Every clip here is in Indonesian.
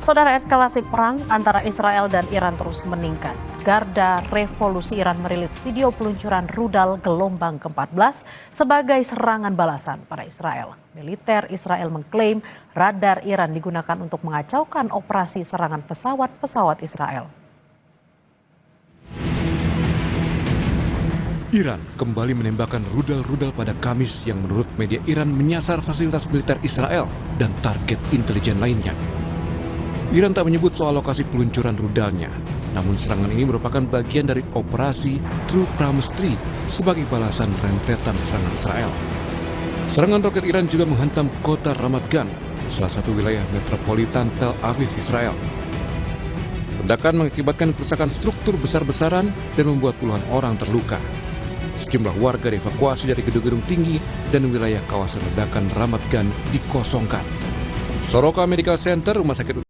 Saudara, eskalasi perang antara Israel dan Iran terus meningkat. Garda Revolusi Iran merilis video peluncuran rudal gelombang ke-14 sebagai serangan balasan pada Israel. Militer Israel mengklaim radar Iran digunakan untuk mengacaukan operasi serangan pesawat-pesawat Israel. Iran kembali menembakkan rudal-rudal pada Kamis yang menurut media Iran menyasar fasilitas militer Israel dan target intelijen lainnya. Iran tak menyebut soal lokasi peluncuran rudalnya, namun serangan ini merupakan bagian dari operasi True Promise 3 sebagai balasan rentetan serangan Israel. Serangan roket Iran juga menghantam kota Ramat Gan, salah satu wilayah metropolitan Tel Aviv, Israel. Ledakan mengakibatkan kerusakan struktur besar-besaran dan membuat puluhan orang terluka. Sejumlah warga dievakuasi dari gedung-gedung tinggi dan wilayah kawasan ledakan Ramat Gan dikosongkan. Soroka Medical Center, rumah sakit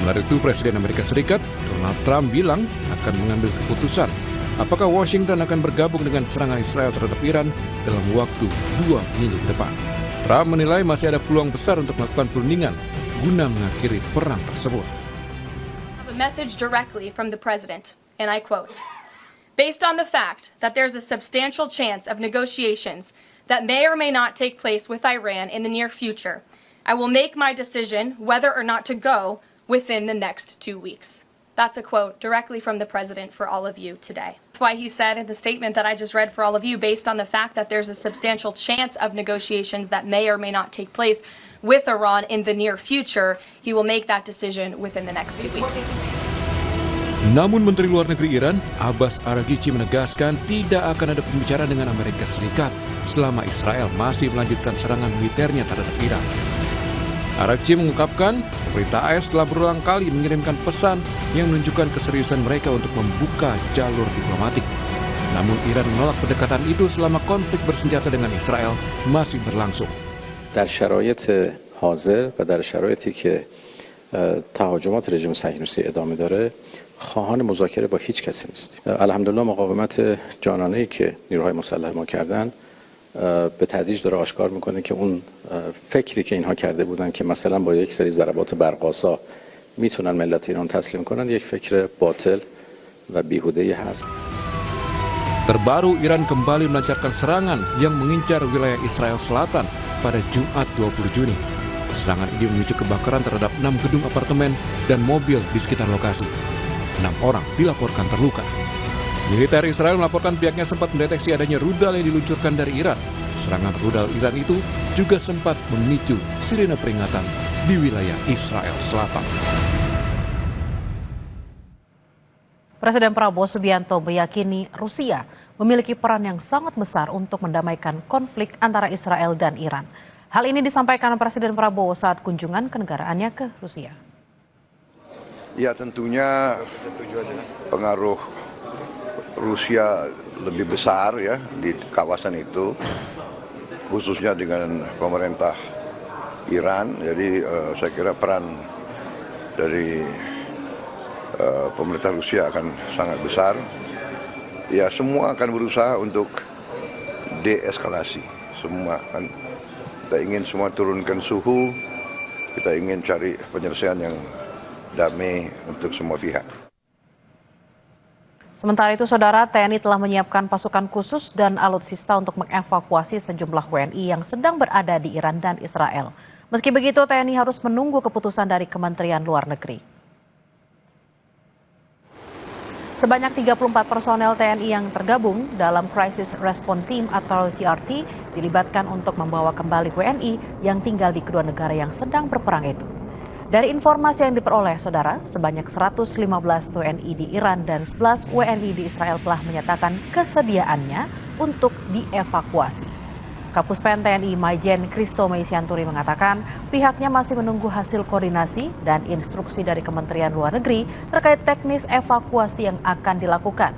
Sementara itu, Presiden Amerika Serikat, Donald Trump bilang akan mengambil keputusan apakah Washington akan bergabung dengan serangan Israel terhadap Iran dalam waktu 2 minggu ke depan. Trump menilai masih ada peluang besar untuk melakukan perundingan guna mengakhiri perang tersebut. A message directly from the President, and I quote, "Based on the fact that there's a substantial chance of negotiations that may or may not take place with Iran in the near future, I will make my decision whether or not to go within the next 2 weeks." That's a quote directly from the President for all of you today. That's why he said in the statement that I just read for all of you, based on the fact that there's a substantial chance of negotiations that may or may not take place with Iran in the near future, he will make that decision within the next 2 weeks. Namun Menteri Luar Negeri Iran, Abbas Araghchi menegaskan tidak akan ada pembicaraan dengan Amerika Serikat selama Israel masih melanjutkan serangan militernya terhadap Iran. Araghchi mengungkapkan, pemerintah AS telah berulang kali mengirimkan pesan yang menunjukkan keseriusan mereka untuk membuka jalur diplomatik. Namun Iran menolak pendekatan itu selama konflik bersenjata dengan Israel masih berlangsung. در شرایط حاضر و در شرایطی که تهاجمات رژیم صهیونیستی ادامه داره خواهان مذاکره با هیچ کسی نیستیم. الحمدلله مقاومت جانانه‌ای که نیروهای مسلح ما کردن به تدریج داره آشکار میکنه که اون فکری که اینها کرده بودن که مثلا با یک سری ضربات برق‌آسا میتونن ملت ایران تسلیم کنن یک فکر باطل و بیهوده‌ای هست. Terbaru, Iran kembali melancarkan serangan yang mengincar wilayah Israel Selatan pada Jumat 20 Juni. Serangan ini memicu kebakaran terhadap 6 gedung apartemen dan mobil di sekitar lokasi. 6 orang dilaporkan terluka. Militer Israel melaporkan pihaknya sempat mendeteksi adanya rudal yang diluncurkan dari Iran. Serangan rudal Iran itu juga sempat memicu sirene peringatan di wilayah Israel Selatan. Presiden Prabowo Subianto meyakini Rusia memiliki peran yang sangat besar untuk mendamaikan konflik antara Israel dan Iran. Hal ini disampaikan Presiden Prabowo saat kunjungan kenegaraannya ke Rusia. Ya, tentunya pengaruh Rusia lebih besar ya di kawasan itu, khususnya dengan pemerintah Iran. Jadi saya kira peran dari pemerintah Rusia akan sangat besar. Ya, semua akan berusaha untuk deeskalasi. Semua kan kita ingin semua turunkan suhu, kita ingin cari penyelesaian yang damai untuk semua pihak. Sementara itu, Saudara, TNI telah menyiapkan pasukan khusus dan alutsista untuk mengevakuasi sejumlah WNI yang sedang berada di Iran dan Israel. Meski begitu, TNI harus menunggu keputusan dari Kementerian Luar Negeri. Sebanyak 34 personel TNI yang tergabung dalam Crisis Response Team atau CRT dilibatkan untuk membawa kembali WNI yang tinggal di kedua negara yang sedang berperang itu. Dari informasi yang diperoleh, Saudara, sebanyak 115 WNI di Iran dan 11 WNI di Israel telah menyatakan kesediaannya untuk dievakuasi. Kapuspen TNI Maijen Kristo Meisianturi mengatakan pihaknya masih menunggu hasil koordinasi dan instruksi dari Kementerian Luar Negeri terkait teknis evakuasi yang akan dilakukan.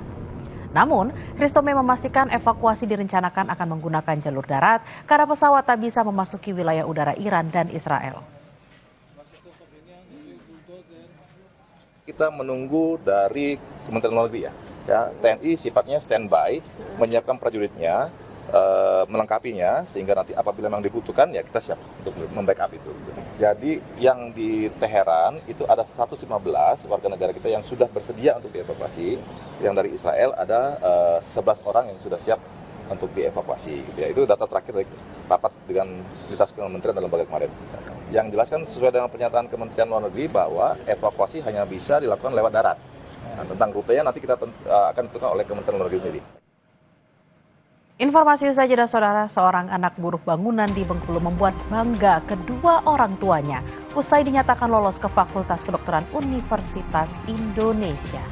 Namun, Kristo memastikan evakuasi direncanakan akan menggunakan jalur darat karena pesawat tak bisa memasuki wilayah udara Iran dan Israel. Kita menunggu dari Kementerian Luar Negeri ya. TNI sifatnya standby, menyiapkan prajuritnya, melengkapinya sehingga nanti apabila memang dibutuhkan ya kita siap untuk membackup itu. Jadi yang di Teheran itu ada 115 warga negara kita yang sudah bersedia untuk dievakuasi. Yang dari Israel ada 11 orang yang sudah siap untuk dievakuasi. Gitu ya. Itu data terakhir dari rapat dengan lintas kementerian dalam lembaga kemarin. Yang jelaskan sesuai dengan pernyataan Kementerian Luar Negeri bahwa evakuasi hanya bisa dilakukan lewat darat. Nah, tentang rutenya nanti kita akan ditentukan oleh Kementerian Luar Negeri sendiri. Informasi usai jeda, Saudara, seorang anak buruh bangunan di Bengkulu membuat bangga kedua orang tuanya usai dinyatakan lolos ke Fakultas Kedokteran Universitas Indonesia.